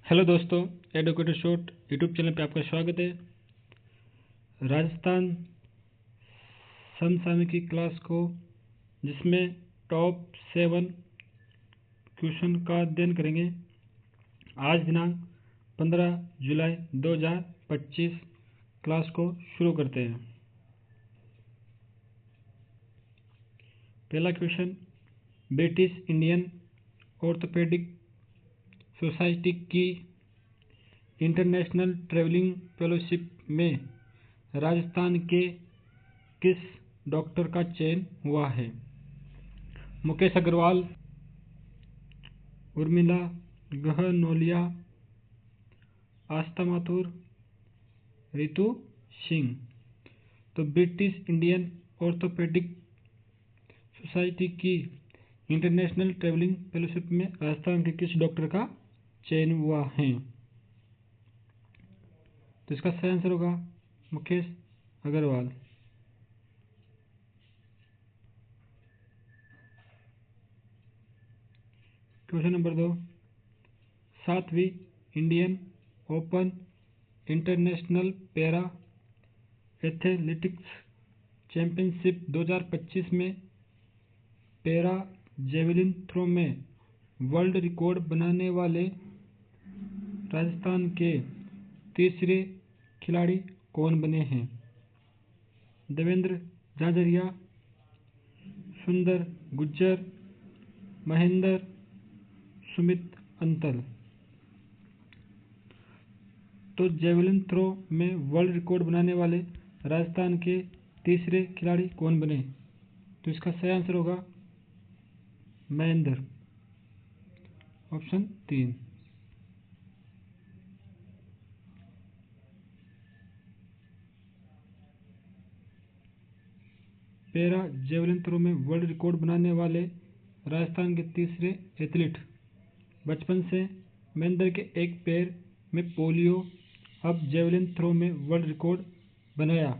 Hello दोस्तों, educator short YouTube channel पे आपका स्वागत है। राजस्थान समसामयिकी क्लास को जिसमें टॉप 7 क्वेश्चन का अध्ययन करेंगे। आज दिनांक 15 जुलाई 2025 क्लास को शुरू करते हैं। पहला question, British Indian orthopaedic society की इंटरनेशनल ट्रैवलिंग फेलोशिप में राजस्थान के किस डॉक्टर का चयन हुआ है? मुकेश अग्रवाल, उर्मिला गहनोलिया, आस्था माथुर, रितु सिंह। तो ब्रिटिश इंडियन ऑर्थोपेडिक सोसाइटी की इंटरनेशनल ट्रैवलिंग फेलोशिप में राजस्थान के किस डॉक्टर का चयन हुआ है? तो इसका सही आंसर होगा मुकेश अग्रवाल। क्वेश्चन नंबर 2, 7वीं Indian Open International Para Athletics Championship 2025 में पैरा जेवलिन थ्रो में वर्ल्ड रिकॉर्ड बनाने वाले राजस्थान के तीसरे खिलाड़ी कौन बने हैं? देवेंद्र झाझरिया, सुंदर गुज्जर, महेंद्र सुमित अंतल। तो जेवलिन थ्रो में वर्ल्ड रिकॉर्ड बनाने वाले राजस्थान के तीसरे खिलाड़ी कौन बने? तो इसका सही आंसर होगा Mahendra, option 3। Para javelin throw में वर्ल्ड रिकॉर्ड बनाने वाले राजस्थान के तीसरे एथलीट। बचपन से महेंद्र के एक पैर में पोलियो, अब जेवलिन थ्रो में वर्ल्ड रिकॉर्ड बनाया।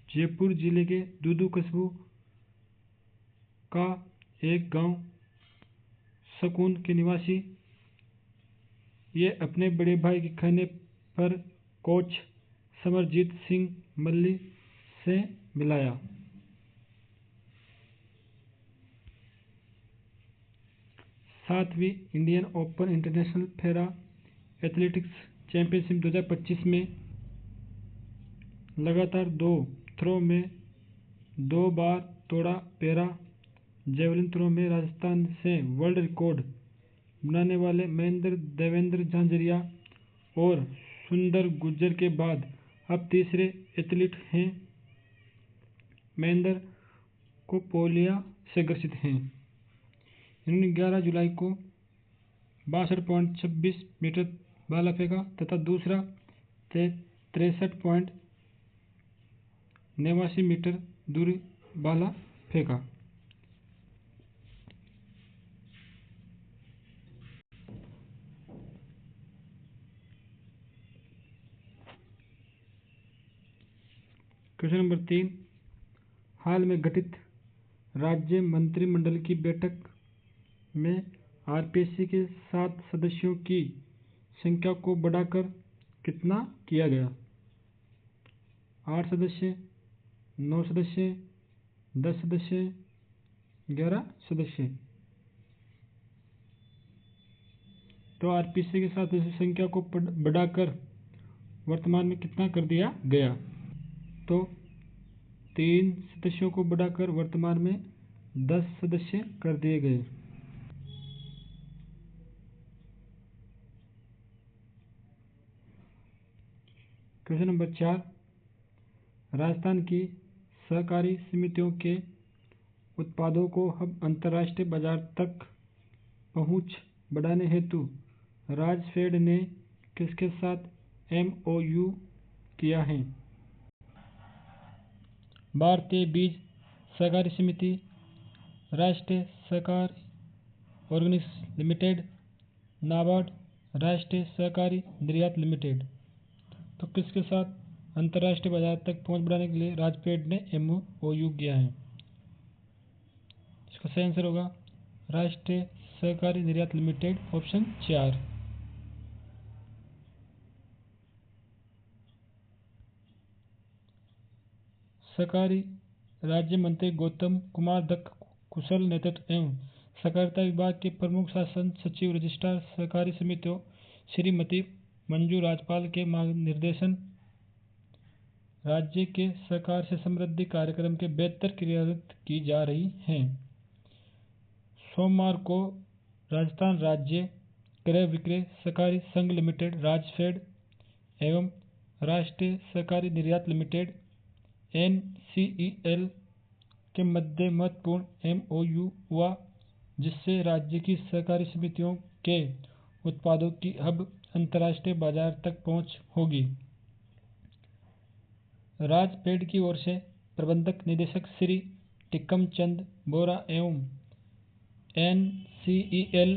जयपुर जिले के दूदू कस्बू का एक गांव सकून के निवासी ये अपने बड़े भाई के कहने पर कोच समरजीत सिंह मल्ली से मिलाया। सातवीं Indian Open International Para Athletics Championship 2025 में लगातार 2 थ्रो में 2 बार तोड़ा पैरा जेवलिन थ्रो में राजस्थान से वर्ल्ड रिकॉर्ड बनाने वाले महेंद्र देवेंद्र झांझरिया और सुंदर गुज्जर के बाद अब तीसरे एथलीट हैं। महेंद्र को पोलियो से ग्रसित हैं। इन्होंने 11 जुलाई को 62.26 मीटर भाला फेंका तथा दूसरा 63.89 मीटर दूरी भाला फेंका। क्वेश्चन नंबर 3, हाल में गठित राज्य मंत्रिमंडल की बैठक में आरपीएससी के 7 सदस्यों की संख्या को बढ़ाकर कितना किया गया? 8 सदस्य, 9 सदस्य, 10 सदस्य, 11 सदस्य। तो आरपीएससी के 7 सदस्यों की संख्या को बढ़ाकर वर्तमान में कितना कर दिया गया? तो 3 सदस्यों को बढ़ाकर वर्तमान में 10 सदस्य कर दिए गए। क्वेश्चन नंबर 4, राजस्थान की सहकारी समितियों के उत्पादों को अब अंतर्राष्ट्रीय बाजार तक पहुंच बढ़ाने हेतु राजफेड ने किसके साथ एमओयू किया है? भारतीय बीज सहकारी समिति, राष्ट्रीय सहकारी ऑर्गेनिक्स लिमिटेड, नाबार्ड, राष्ट्रीय सहकारी निर्यात लिमिटेड। तो किसके साथ अंतर्राष्ट्रीय बाजार तक पहुंच बढ़ाने के लिए राजफेड ने एमओयू किया है? इसका सही आंसर होगा राष्ट्रीय सहकारी निर्यात लिमिटेड, ऑप्शन 4। सहकारी राज्य मंत्री गौतम कुमार दत्त कुशल नेतृत्व एवं सहकारिता विभाग के प्रमुख शासन सचिव रजिस्ट्रार सहकारी समितियों श्रीमती मंजू राजपाल के मार्गनिर्देशन राज्य के सहकार से समृद्धि कार्यक्रम के बेहतर क्रियान्वित की जा रही हैं। सोमवार को राजस्थान राज्य क्रय विक्रय सहकारी संघ लिमिटेड राजफेड एवं राष्ट्रीय सहकारी निर्यात लिमिटेड NCEL के मध्य महत्वपूर्ण MOU हुआ, जिससे राज्य की सहकारी समितियों के उत्पादों की अब अंतर्राष्ट्रीय बाजार तक पहुंच होगी। राजफेड की ओर से प्रबंधक निदेशक श्री टिक्कम चंद बोरा एवं NCEL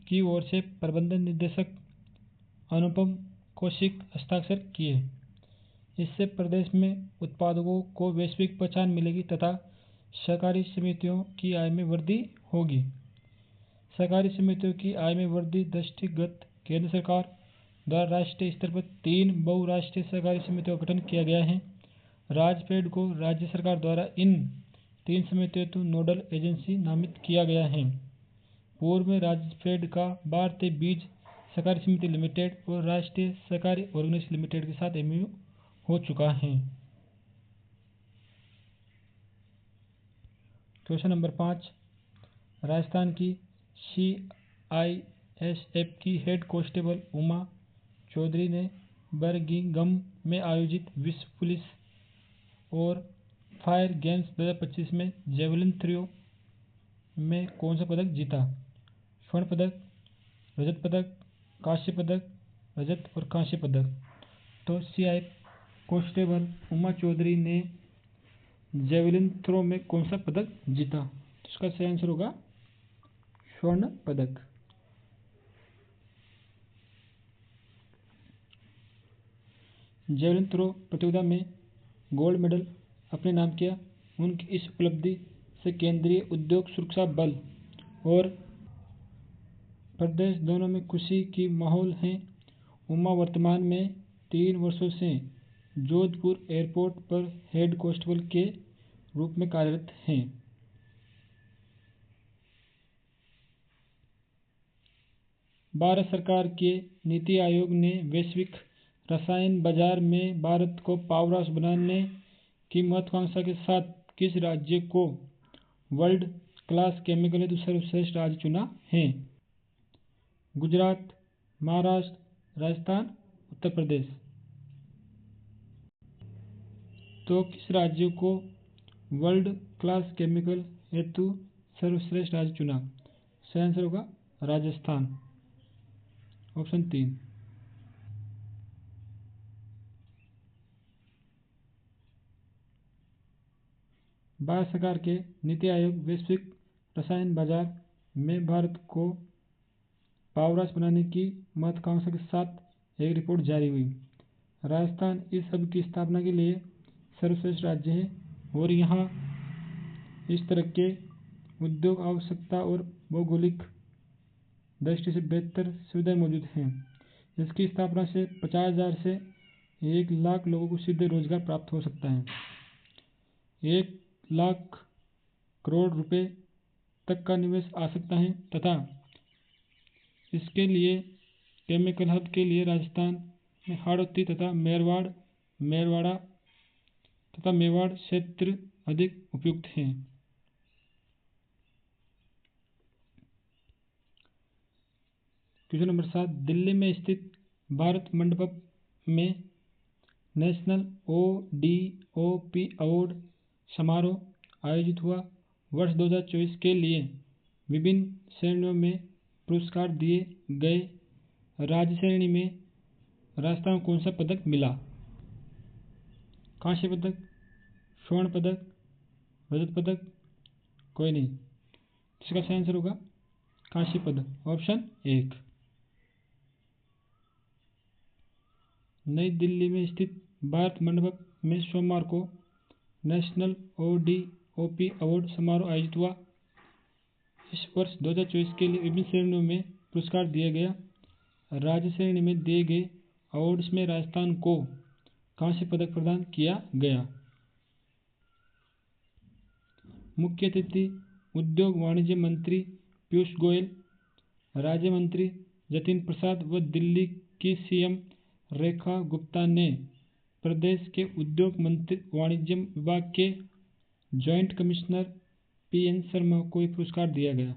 की ओर से प्रबंधन निदेशक अनुपम कौशिक हस्ताक्षर किए। इससे प्रदेश में उत्पादकों को वैश्विक पहचान मिलेगी तथा सहकारी समितियों की आय में वृद्धि होगी। सहकारी समितियों की आय में वृद्धि दृष्टिगत केंद्र सरकार द्वारा राष्ट्रीय स्तर पर 3 बहुराष्ट्रीय सहकारी समितियों का गठन किया गया है। राजफेड को राज्य सरकार द्वारा इन 3 समितियों हेतु नोडल एजेंसी नामित किया गया है। पूर्व में राजफेड का भारतीय बीज सहकारी समिति लिमिटेड और राष्ट्रीय सहकारी ऑर्गेनाइजेशन लिमिटेड के साथ MOU हो चुका है। क्वेश्चन नंबर 5, राजस्थान की CISF की हेड कांस्टेबल उमा चौधरी ने बर्मिंघम में आयोजित विश्व पुलिस और फायर गेम्स 2025 में जेवलिन थ्रो में कौन सा पदक जीता? स्वर्ण पदक, रजत पदक, कांस्य पदक, रजत और कांस्य पदक। तो CIF कांस्टेबल उमा चौधरी ने जेवलिन थ्रो में कौन सा पदक जीता? तो इसका सही आंसर होगा स्वर्ण पदक। जेवलिन थ्रो प्रतियोगिता में गोल्ड मेडल अपने नाम किया। उनकी इस उपलब्धि से केंद्रीय उद्योग सुरक्षा बल और प्रदेश दोनों में खुशी की माहौल है। उमा वर्तमान में 3 वर्षों से जोधपुर एयरपोर्ट पर हेड कांस्टेबल के रूप में कार्यरत हैं। भारत सरकार के नीति आयोग ने वैश्विक रसायन बाजार में भारत को पावरहाउस बनाने की महत्वाकांक्षा के साथ किस राज्य को वर्ल्ड क्लास केमिकल हेतु सर्वश्रेष्ठ राज्य चुना है? गुजरात, महाराष्ट्र, राजस्थान, उत्तर प्रदेश। तो किस राज्य को वर्ल्ड क्लास केमिकल हेतु सर्वश्रेष्ठ राज्य चुना? सही आंसर होगा राजस्थान, ऑप्शन 3। भारत सरकार के नीति आयोग वैश्विक रसायन बाजार में भारत को पावरहाउस बनाने की महत्वाकांक्षा के साथ एक रिपोर्ट जारी हुई। राजस्थान इस हब की स्थापना के लिए सर्वश्रेष्ठ राज्य है और यहाँ इस तरह के उद्योग आवश्यकता और भौगोलिक दृष्टि से बेहतर सुविधाएं मौजूद हैं। इसकी स्थापना से 50,000 से 1 लाख लोगों को सीधे रोजगार प्राप्त हो सकता है। 1 लाख करोड़ रुपए तक का निवेश आ सकता है तथा इसके लिए केमिकल हब के लिए राजस्थान में हाड़ौती तथा मेवाड़ क्षेत्र अधिक उपयुक्त हैं। क्वेश्चन नंबर 7, दिल्ली में स्थित भारत मंडपम में नेशनल ODOP अवार्ड समारोह आयोजित हुआ। वर्ष 2024 के लिए विभिन्न श्रेणियों में पुरस्कार दिए गए। राज्य श्रेणी में राजस्थान को कौन सा पदक मिला? कांस्य पदक, स्वर्ण पदक, रजत पदक, कोई नहीं। इसका सही आंसर होगा कांस्य पदक, ऑप्शन 1। नई दिल्ली में स्थित भारत मंडपम में सोमवार को नेशनल ओपी अवार्ड समारोह आयोजित हुआ। इस वर्ष 2024 के लिए विभिन्न श्रेणियों में पुरस्कार दिया गया। राज्य श्रेणी में दिए गए अवार्ड्स में राजस्थान को कांस्य पदक प्रदान किया गया। मुख्य अतिथि उद्योग वाणिज्य मंत्री पीयूष गोयल, राज्य मंत्री जतिन प्रसाद व दिल्ली की सीएम रेखा गुप्ता ने प्रदेश के उद्योग मंत्री वाणिज्य विभाग के जॉइंट कमिश्नर पीएन शर्मा को पुरस्कार दिया गया।